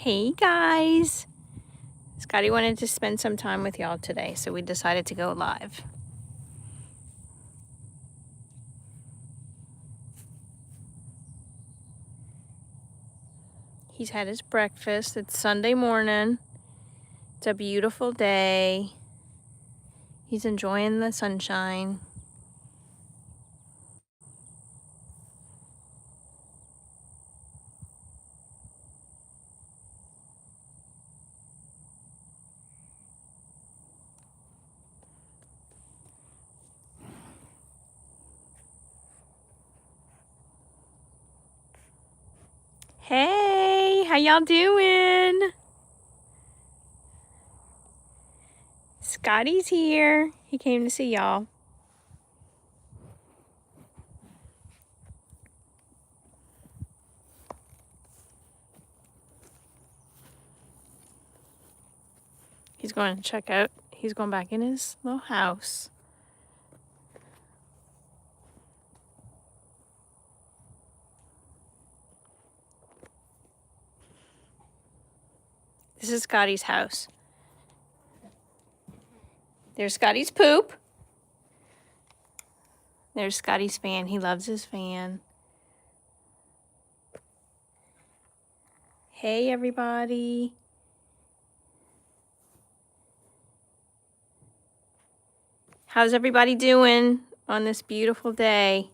Hey guys! Scotty wanted to spend some time with y'all today, so we decided to go live. He's had his breakfast. It's Sunday morning. It's a beautiful day. He's enjoying the sunshine. Hey, how y'all doing? Scotty's here. He came to see y'all. He's going to check out. He's going back in his little house. This is Scotty's house. There's Scotty's poop. There's Scotty's fan. He loves his fan. Hey, everybody. How's everybody doing on this beautiful day?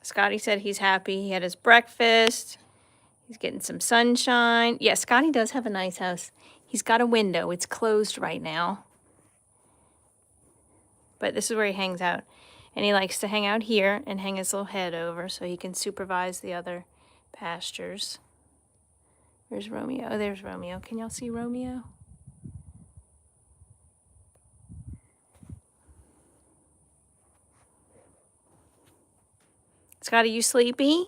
Scotty said he's happy. He had his breakfast. He's getting some sunshine. Yeah, Scotty does have a nice house. He's got a window. It's closed right now. But this is where he hangs out. And he likes to hang out here and hang his little head over so he can supervise the other pastures. There's Romeo. Oh, there's Romeo. Can y'all see Romeo? Scotty, you sleepy?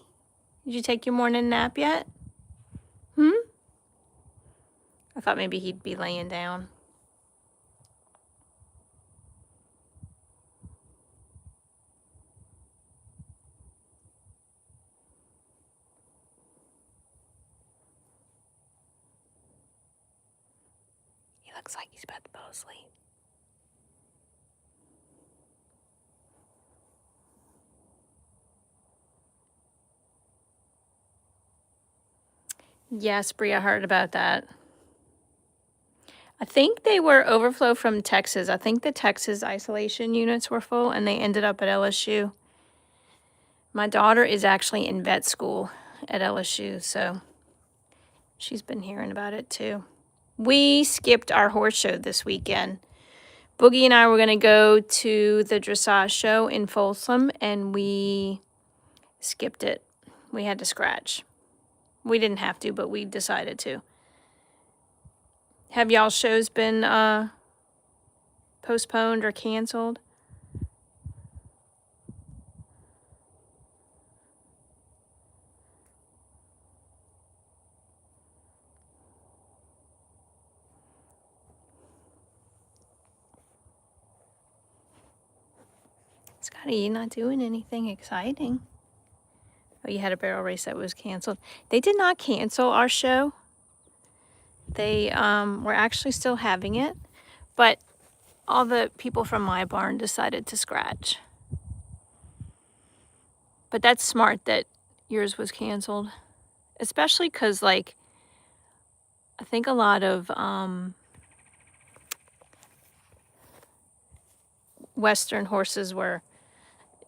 Did you take your morning nap yet? I thought maybe he'd be laying down. He looks like he's about to fall asleep. Yes, Brie, I heard about that. I think they were overflow from Texas. I think the Texas isolation units were full and they ended up at LSU. My daughter is actually in vet school at LSU, so she's been hearing about it too. We skipped our horse show this weekend. Boogie and I were going to go to the dressage show in Folsom, and we skipped it. We had to scratch. We didn't have to, but we decided to. Have y'all's shows been postponed or canceled? Scotty, you not doing anything exciting? Oh, you had a barrel race that was canceled. They did not cancel our show. They were actually still having it, but all the people from my barn decided to scratch. But that's smart that yours was canceled, especially because, like, I think a lot of Western horses were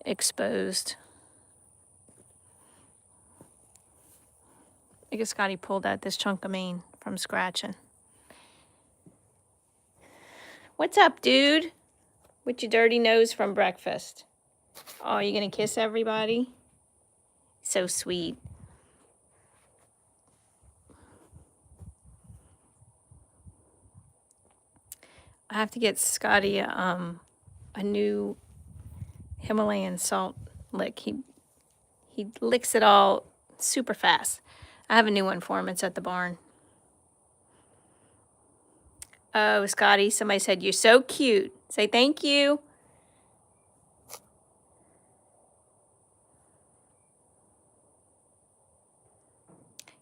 exposed. I guess Scotty pulled out this chunk of mane from scratching. What's up, dude? With your dirty nose from breakfast. Oh, you gonna kiss everybody? So sweet. I have to get Scotty a new Himalayan salt lick. He licks it all super fast. I have a new one for him. It's at the barn. Oh, Scotty, somebody said you're so cute. Say thank you.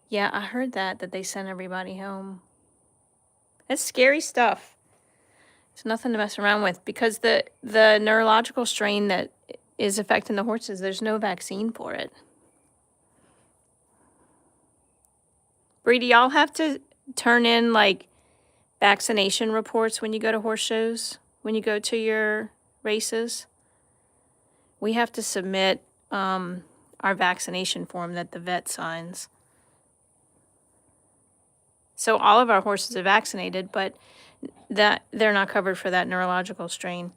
Yeah, I heard that they sent everybody home. It's scary stuff. It's nothing to mess around with because the neurological strain that is affecting the horses, there's no vaccine for it. Bree, do y'all have to turn in like vaccination reports when you go to horse shows, when you go to your races? We have to submit our vaccination form that the vet signs. So all of our horses are vaccinated, but that they're not covered for that neurological strain.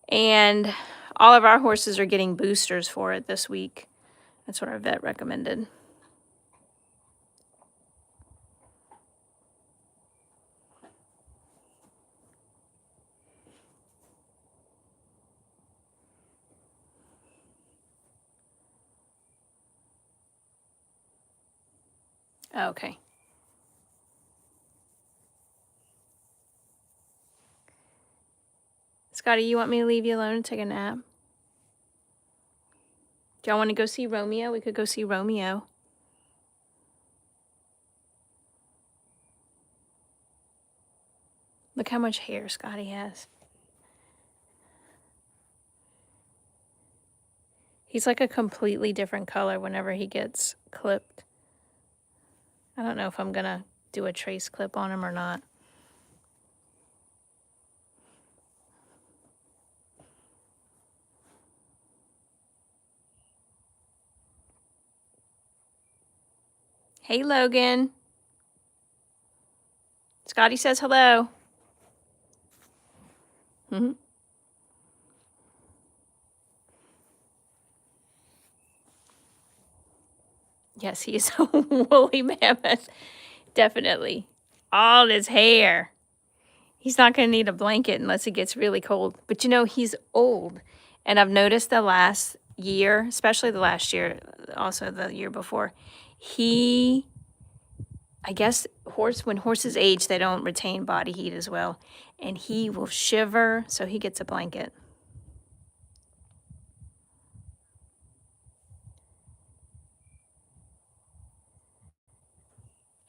And all of our horses are getting boosters for it this week. That's what our vet recommended. Okay. Scotty, you want me to leave you alone and take a nap? Do y'all want to go see Romeo? We could go see Romeo. Look how much hair Scotty has. He's like a completely different color whenever he gets clipped. I don't know if I'm going to do a trace clip on him or not. Hey, Logan. Scotty says hello. Mm-hmm. Yes, he is a woolly mammoth. Definitely. All his hair. He's not going to need a blanket unless it gets really cold. But you know, he's old. And I've noticed the last year, especially the last year, also the year before, I guess when horses age, they don't retain body heat as well. And he will shiver, so he gets a blanket.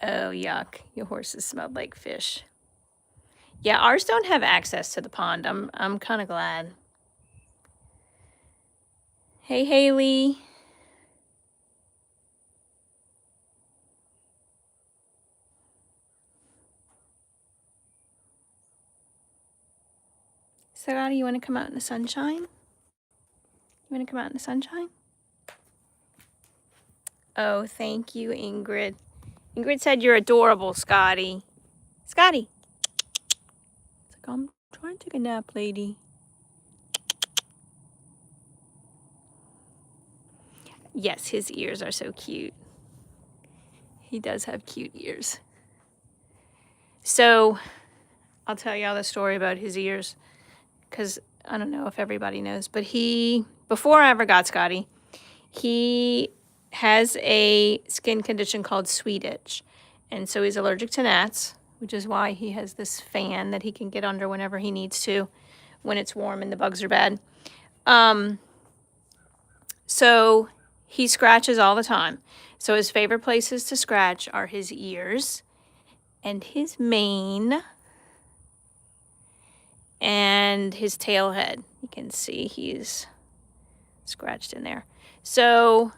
Oh, yuck. Your horses smelled like fish. Yeah, ours don't have access to the pond. I'm kind of glad. Hey, Haley. Scotty, you want to come out in the sunshine? You want to come out in the sunshine? Oh, thank you, Ingrid. Ingrid said you're adorable, Scotty. Scotty. It's like, I'm trying to take a nap, lady. Yes, his ears are so cute. He does have cute ears. So, I'll tell y'all the story about his ears because I don't know if everybody knows, but before I ever got Scotty, he has a skin condition called sweet itch. And so he's allergic to gnats, which is why he has this fan that he can get under whenever he needs to when it's warm and the bugs are bad. So he scratches all the time. So his favorite places to scratch are his ears and his mane and his tail head. You can see he's scratched in there. So,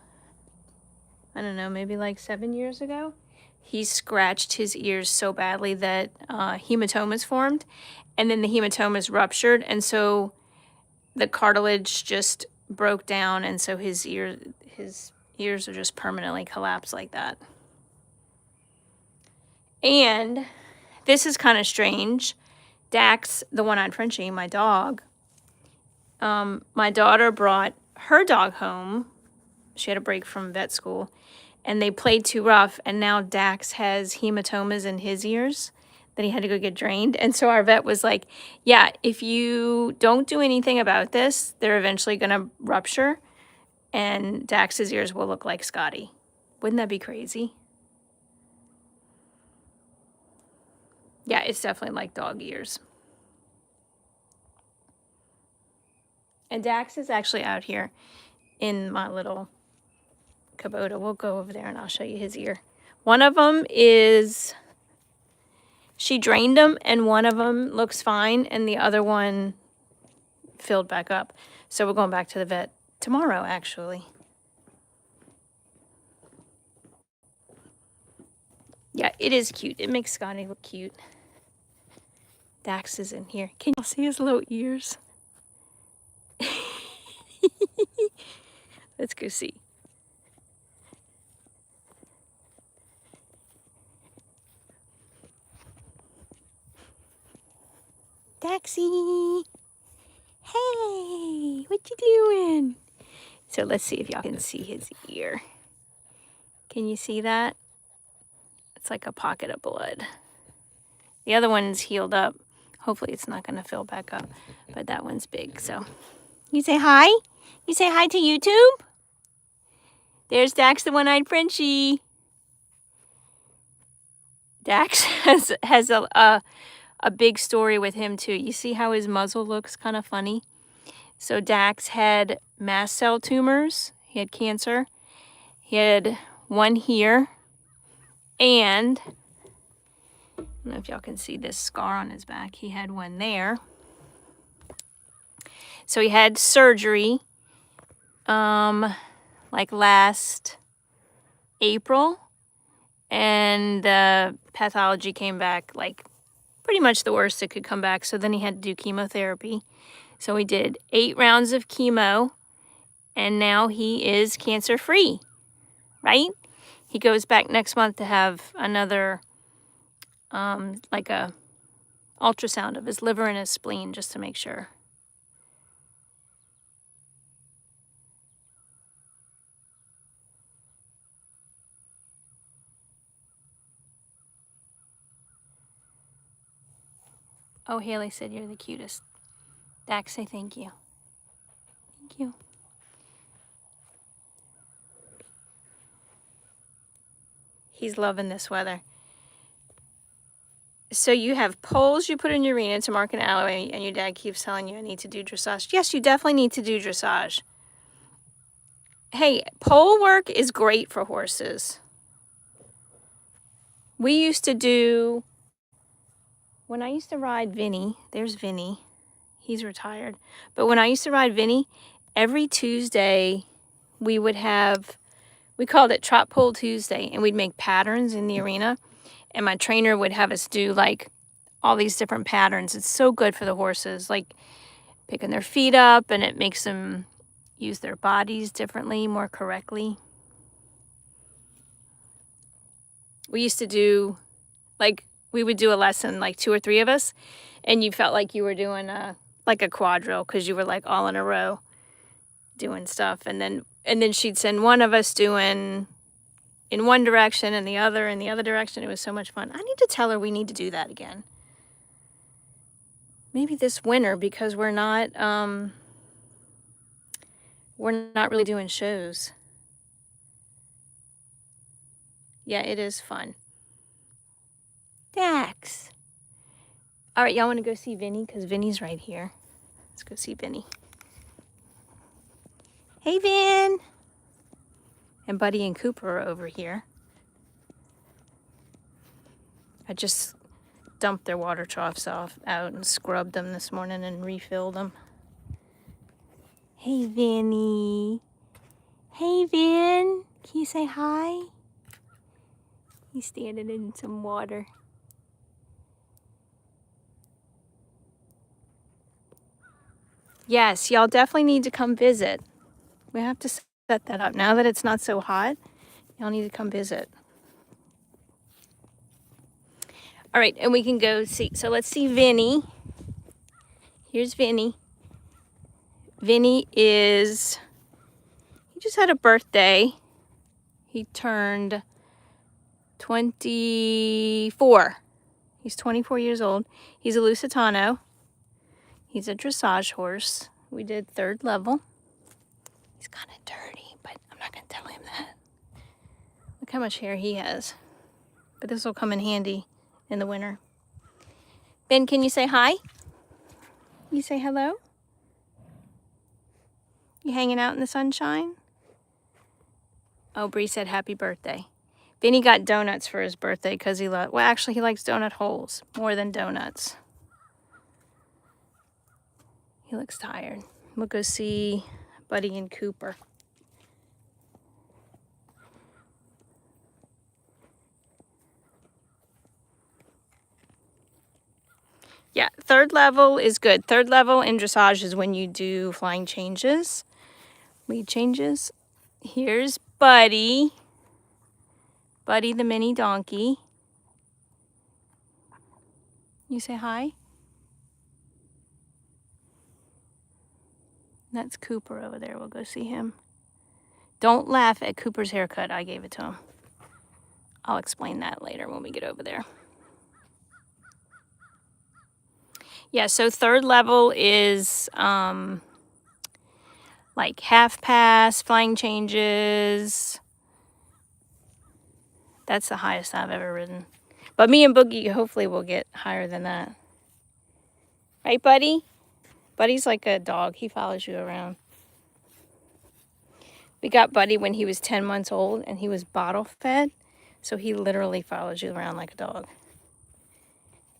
I don't know, maybe like 7 years ago, he scratched his ears so badly that hematomas formed, and then the hematomas ruptured, and so the cartilage just broke down, and so his ears are just permanently collapsed like that. And this is kind of strange. Dax, the one-eyed Frenchie, my dog, my daughter brought her dog home. She had a break from vet school, and they played too rough, and now Dax has hematomas in his ears that he had to go get drained. And so our vet was like, yeah, if you don't do anything about this, they're eventually going to rupture, and Dax's ears will look like Scotty. Wouldn't that be crazy? Yeah, it's definitely like dog ears. And Dax is actually out here in my little Kubota. We'll go over there and I'll show you his ear. One of them is, she drained them, and one of them looks fine, and the other one filled back up. So we're going back to the vet tomorrow, actually. Yeah, it is cute. It makes Scotty look cute. Dax is in here. Can you see his little ears? Let's go see. Daxie! Hey! What you doing? So let's see if y'all can see his ear. Can you see that? It's like a pocket of blood. The other one's healed up. Hopefully it's not going to fill back up. But that one's big, so. You say hi? You say hi to YouTube? There's Dax, the one-eyed Frenchie. Dax has a big story with him too. You see how his muzzle looks kind of funny? So Dax had mast cell tumors. He had cancer. He had one here. And I don't know if y'all can see this scar on his back. He had one there. So he had surgery like last April. And the pathology came back like pretty much the worst it could come back. So then he had to do chemotherapy. So he did 8 rounds of chemo. And now he is cancer-free, right? He goes back next month to have another, like a ultrasound of his liver and his spleen just to make sure. Oh, Haley said you're the cutest. Dax, say thank you. Thank you. He's loving this weather. So you have poles you put in your arena to mark an alleyway, and your dad keeps telling you I need to do dressage. Yes, you definitely need to do dressage. Hey, pole work is great for horses. We used to do, when I used to ride Vinnie, there's Vinnie. He's retired. But when I used to ride Vinnie, every Tuesday we would have, we called it Trot Pole Tuesday, and we'd make patterns in the arena. And my trainer would have us do like all these different patterns. It's so good for the horses, like picking their feet up, and it makes them use their bodies differently, more correctly. We used to do, like, we would do a lesson, like 2 or 3 of us, and you felt like you were doing like a quadrille because you were like all in a row doing stuff. And then she'd send one of us doing in one direction and the other in the other direction. It was so much fun. I need to tell her we need to do that again. Maybe this winter, because we're not really doing shows. Yeah, it is fun. Dax. All right, y'all want to go see Vinnie? Because Vinnie's right here. Let's go see Vinnie. Hey, Vin. And Buddy and Cooper are over here. I just dumped their water troughs out and scrubbed them this morning and refilled them. Hey, Vinnie. Hey, Vin. Can you say hi? He's standing in some water. Yes, y'all definitely need to come visit. We have to set that up. Now that it's not so hot, y'all need to come visit. All right, and we can go see. So let's see Vinnie. Here's Vinnie. Vinnie he just had a birthday. He turned 24. He's 24 years old. He's a Lusitano. He's a dressage horse. We did 3rd level. He's kind of dirty, but I'm not going to tell him that. Look how much hair he has. But this will come in handy in the winter. Ben, can you say hi? You say hello? You hanging out in the sunshine? Oh, Bree said happy birthday. Vinnie got donuts for his birthday because he well, actually, he likes donut holes more than donuts. He looks tired. We'll go see Buddy and Cooper. Yeah, third level is good. Third level in dressage is when you do flying changes, lead changes. Here's Buddy. Buddy the mini donkey. You say hi? That's Cooper over there. We'll go see him. Don't laugh at Cooper's haircut. I gave it to him. I'll explain that later when we get over there. Yeah, so third level is like half pass, flying changes. That's the highest I've ever ridden. But me and Boogie hopefully will get higher than that. Right, Buddy? Buddy's like a dog. He follows you around. We got Buddy when he was 10 months old and he was bottle fed. So he literally follows you around like a dog.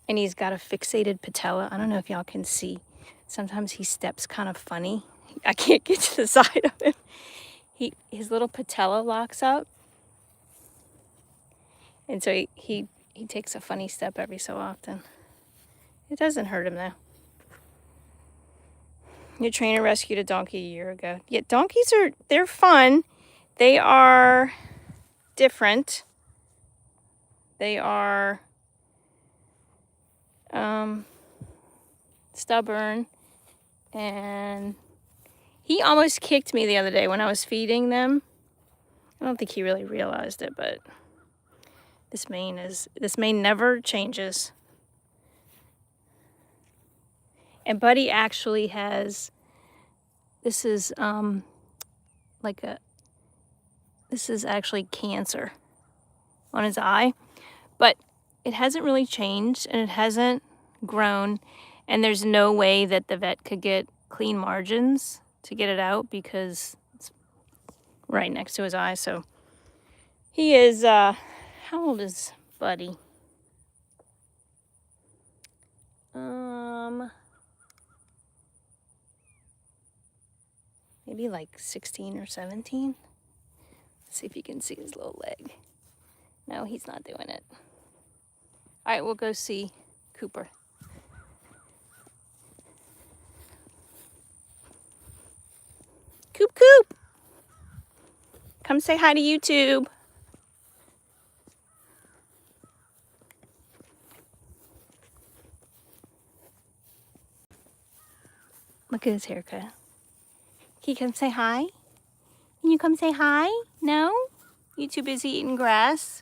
And he's got a fixated patella. I don't know if y'all can see. Sometimes he steps kind of funny. I can't get to the side of him. His little patella locks up. And so he takes a funny step every so often. It doesn't hurt him though. Your trainer rescued a donkey a year ago. Yeah, donkeys they're fun. They are different. They are stubborn, and he almost kicked me the other day when I was feeding them. I don't think he really realized it, but this mane never changes. And Buddy actually has, this is actually cancer on his eye, but it hasn't really changed and it hasn't grown, and there's no way that the vet could get clean margins to get it out because it's right next to his eye. So he is, how old is Buddy? Maybe like 16 or 17. Let's see if you can see his little leg. No, he's not doing it. All right, we'll go see Cooper. Coop, Coop. Come say hi to YouTube. Look at his haircut. Can you come say hi? Can you come say hi? No? You too busy eating grass?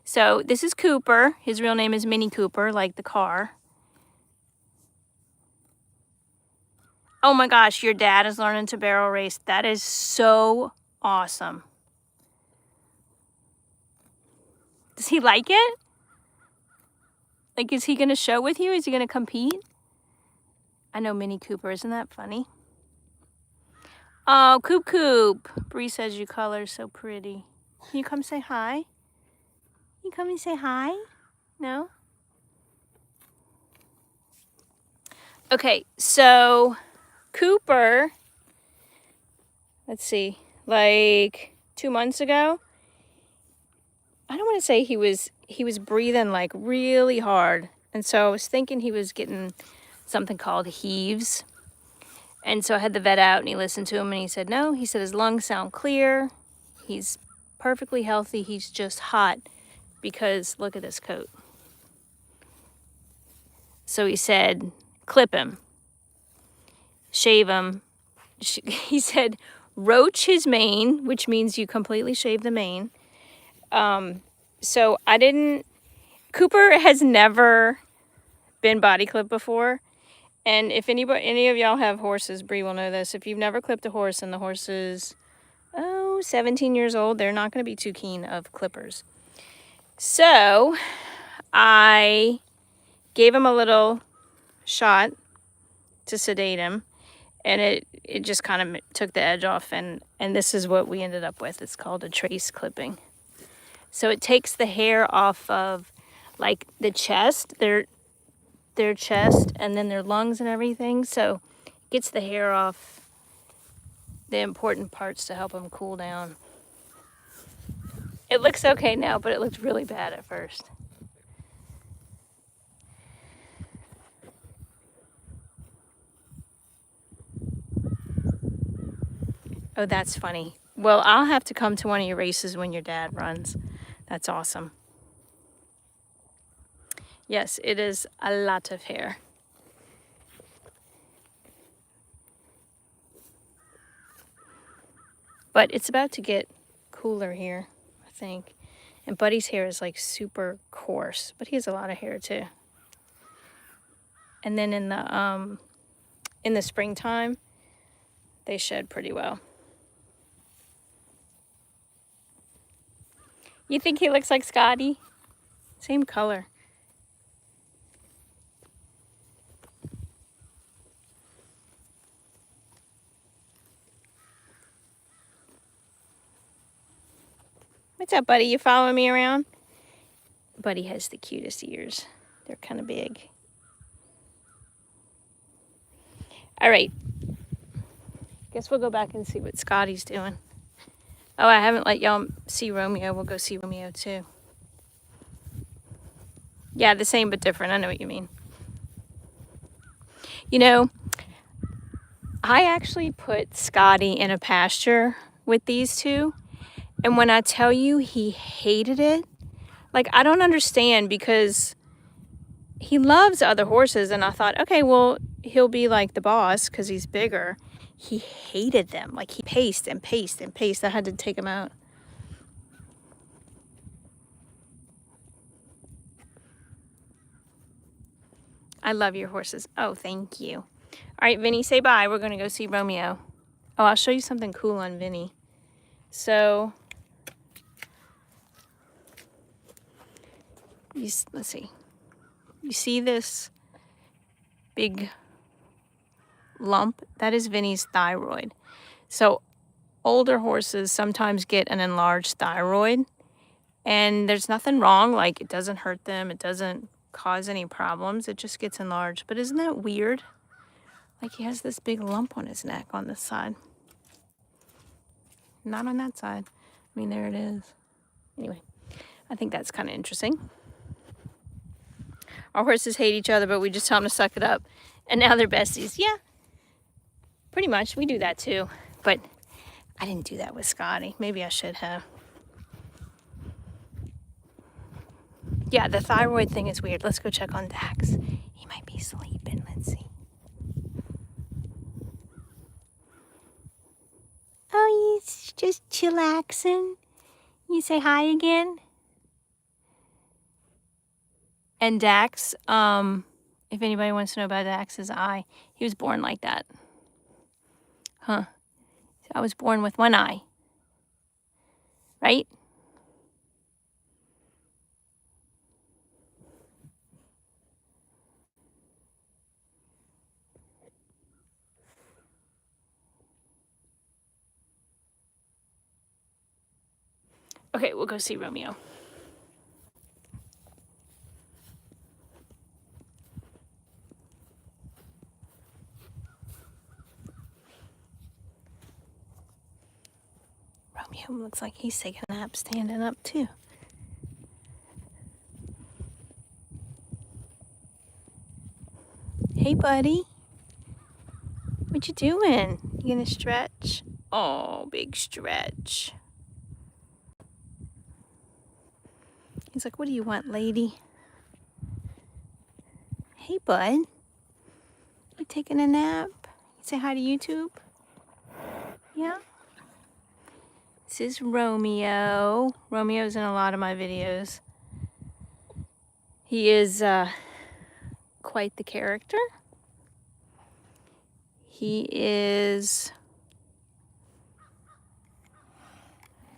So this is Cooper. His real name is Mini Cooper, like the car. Oh my gosh, your dad is learning to barrel race. That is so awesome. Does he like it? Like, is he going to show with you? Is he going to compete? I know Mini Cooper. Isn't that funny? Oh, Coop Coop. Bree says your color is so pretty. Can you come say hi? Can you come and say hi? No? Okay, so Cooper, let's see, like 2 months ago, I don't want to say he was breathing like really hard. And so I was thinking he was getting something called heaves. And so I had the vet out and he listened to him and he said, no, he said his lungs sound clear. He's perfectly healthy. He's just hot because look at this coat. So he said, clip him, shave him. He said, roach his mane, which means you completely shave the mane. So Cooper has never been body clipped before. And if any of y'all have horses, Bree will know this. If you've never clipped a horse and the horse is, 17 years old, they're not going to be too keen of clippers. So I gave him a little shot to sedate him. And it just kind of took the edge off. And this is what we ended up with. It's called a trace clipping. So it takes the hair off of like the chest, their chest, and then their lungs and everything. So it gets the hair off the important parts to help them cool down. It looks okay now, but it looked really bad at first. Oh, that's funny. Well, I'll have to come to one of your races when your dad runs. That's awesome. Yes, it is a lot of hair. But it's about to get cooler here, I think. And Buddy's hair is like super coarse, but he has a lot of hair too. And then in the springtime, they shed pretty well. You think he looks like Scotty? Same color. What's up, Buddy? You following me around? Buddy has the cutest ears. They're kind of big. All right. Guess we'll go back and see what Scotty's doing. Oh, I haven't let y'all see Romeo. We'll go see Romeo too. Yeah, the same but different. I know what you mean. You know, I actually put Scotty in a pasture with these two. And when I tell you he hated it, like I don't understand because he loves other horses. And I thought, okay, well, he'll be like the boss because he's bigger. He hated them. Like he paced and paced and paced. I had to take him out. I love your horses. Oh, thank you. All right, Vinnie, say bye. We're going to go see Romeo. Oh, I'll show you something cool on Vinnie. So, let's see. You see this big lump? That is Vinnie's thyroid. So, older horses sometimes get an enlarged thyroid. And there's nothing wrong. Like, it doesn't hurt them. It doesn't cause any problems. It just gets enlarged. But isn't that weird? Like he has this big lump on his neck on this side. Not on that side. I mean, there it is. Anyway, I think that's kind of interesting. Our horses hate each other, but we just tell them to suck it up. And now they're besties. Yeah, pretty much. We do that too. But I didn't do that with Scotty. Maybe I should have. Yeah, the thyroid thing is weird. Let's go check on Dax. He might be sleeping. Let's see. Oh, he's just chillaxing. You say hi again? And Dax, if anybody wants to know about Dax's eye, he was born like that. Huh. I was born with one eye. Right? Okay, we'll go see Romeo. Romeo looks like he's taking a nap standing up too. Hey, buddy. What you doing? You gonna stretch? Oh, big stretch. He's like, what do you want, lady? Hey, bud. You taking a nap? You say hi to YouTube? Yeah? This is Romeo. Romeo's in a lot of my videos. He is quite the character. He is,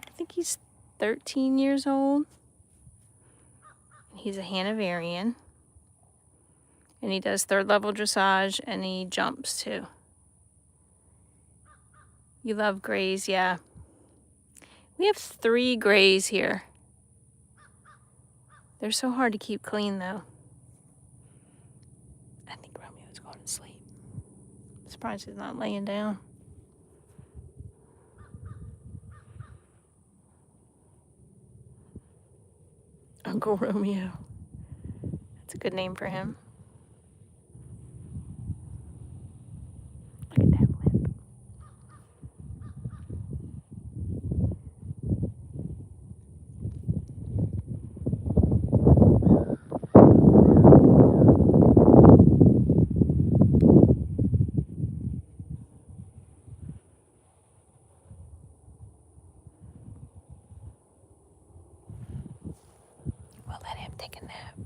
I think he's 13 years old. He's a Hanoverian. And he does 3rd level dressage and he jumps too. You love grays, yeah. We have 3 grays here. They're so hard to keep clean, though. I think Romeo's going to sleep. I'm surprised he's not laying down. Uncle Romeo. That's a good name for him. Look at that lip. We'll let him take a nap.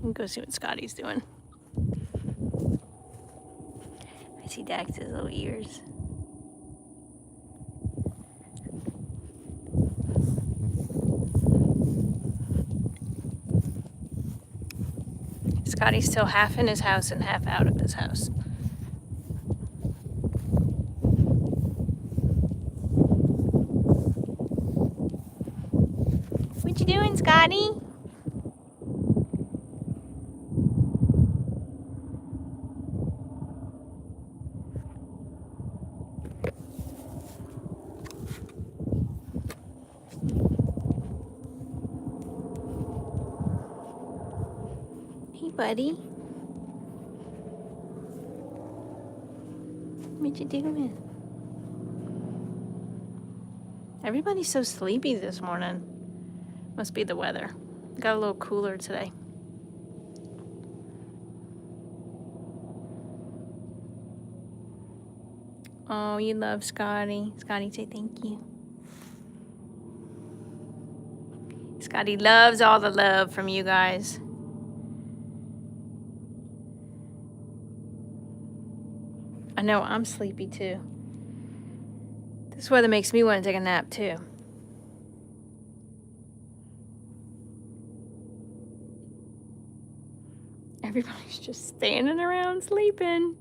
We'll go see what Scotty's doing. I see Dax's little ears. Scotty's still half in his house and half out of his house. What you doing, Scotty? Hey, buddy. What you doing? Everybody's so sleepy this morning. Must be the weather. Got a little cooler today. Oh, you love Scotty. Scotty, say thank you. Scotty loves all the love from you guys. I know, I'm sleepy too. This weather makes me want to take a nap too. Everybody's just standing around sleeping.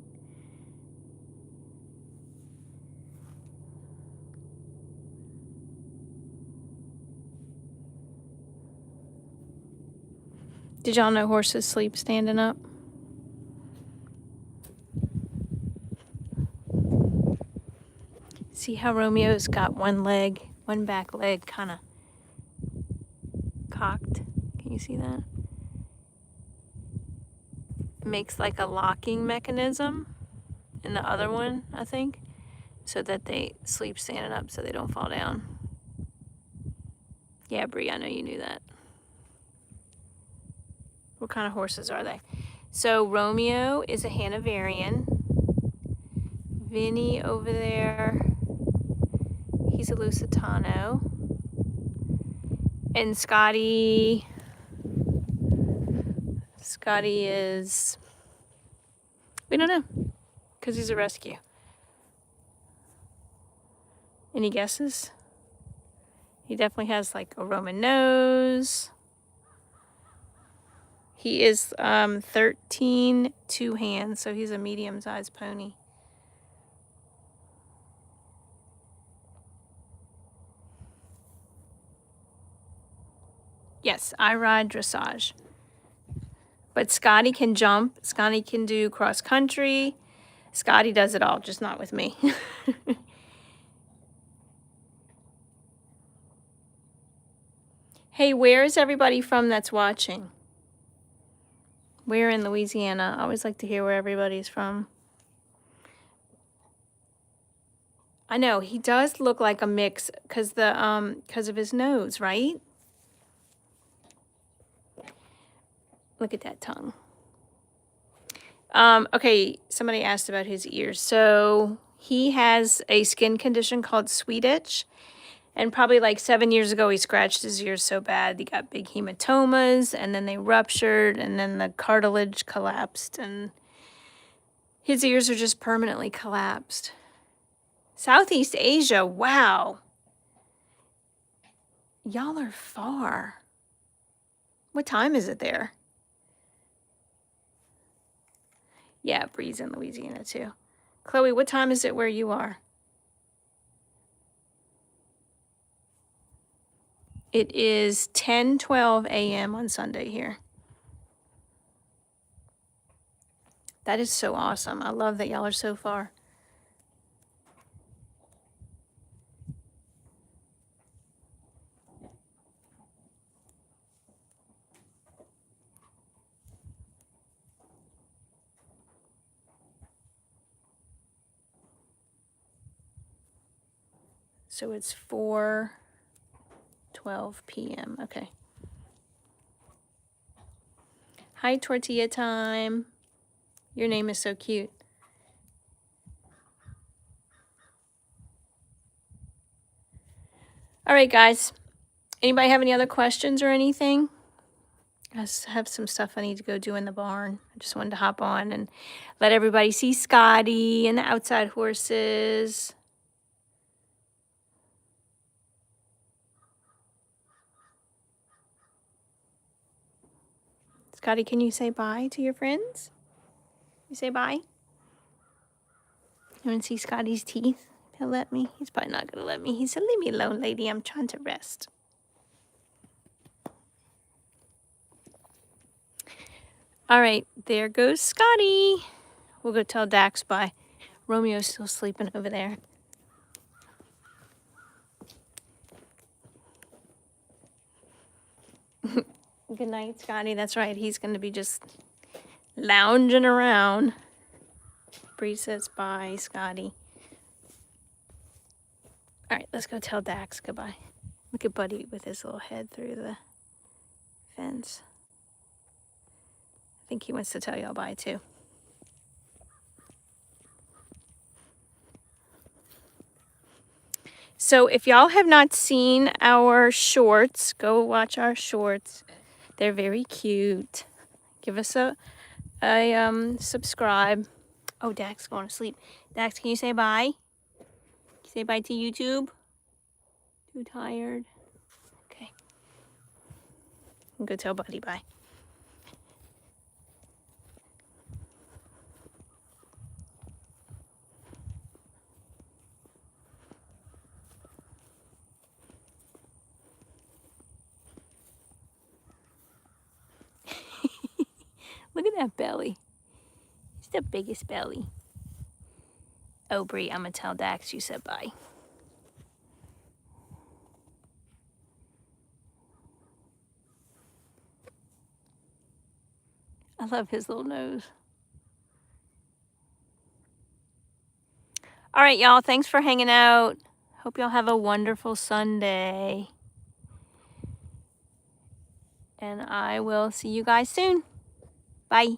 Did y'all know horses sleep standing up? See how Romeo's got one back leg kind of cocked? Can you see that? It makes like a locking mechanism in the other one, I think, so that they sleep standing up so they don't fall down. Yeah, Bree, I know you knew that. What kind of horses are they? So Romeo is a Hanoverian. Vinnie over there, he's a Lusitano. And Scotty is, we don't know, because he's a rescue. Any guesses? He definitely has like a Roman nose. He is 13 2 hands, so he's a medium-sized pony. Yes, I ride dressage. But Scotty can jump. Scotty can do cross country. Scotty does it all, just not with me. Hey, where is everybody from that's watching? Where in Louisiana? I always like to hear where everybody's from. I know, he does look like a mix because of his nose, right? Look at that tongue. Okay, somebody asked about his ears. So he has a skin condition called sweet itch. And probably like 7 years ago, he scratched his ears so bad, he got big hematomas, and then they ruptured, and then the cartilage collapsed, and his ears are just permanently collapsed. Southeast Asia, wow. Y'all are far. What time is it there? Yeah, Bree's in Louisiana too. Chloe, what time is it where you are? It is 10:12 a.m. on Sunday here. That is so awesome. I love that y'all are so far. So it's 4:12 p.m. Okay. Hi, Tortilla Time. Your name is so cute. All right, guys. Anybody have any other questions or anything? I have some stuff I need to go do in the barn. I just wanted to hop on and let everybody see Scotty and the outside horses. Scotty, can you say bye to your friends? You say bye? You want to see Scotty's teeth? He'll let me. He's probably not going to let me. He said, leave me alone, lady. I'm trying to rest. All right, there goes Scotty. We'll go tell Dax bye. Romeo's still sleeping over there. Good night, Scotty. That's right. He's going to be just lounging around. Bree says bye, Scotty. All right, let's go tell Dax goodbye. Look at Buddy with his little head through the fence. I think he wants to tell y'all bye too. So if y'all have not seen our shorts, go watch our shorts. They're very cute. Give us a subscribe. Oh, Dax going to sleep. Dax, can you say bye? Can you say bye to YouTube? Too tired? Okay. Go tell Buddy bye. Look at that belly. It's the biggest belly. Oh, Bree, I'm going to tell Dax you said bye. I love his little nose. All right, y'all. Thanks for hanging out. Hope y'all have a wonderful Sunday. And I will see you guys soon. Bye.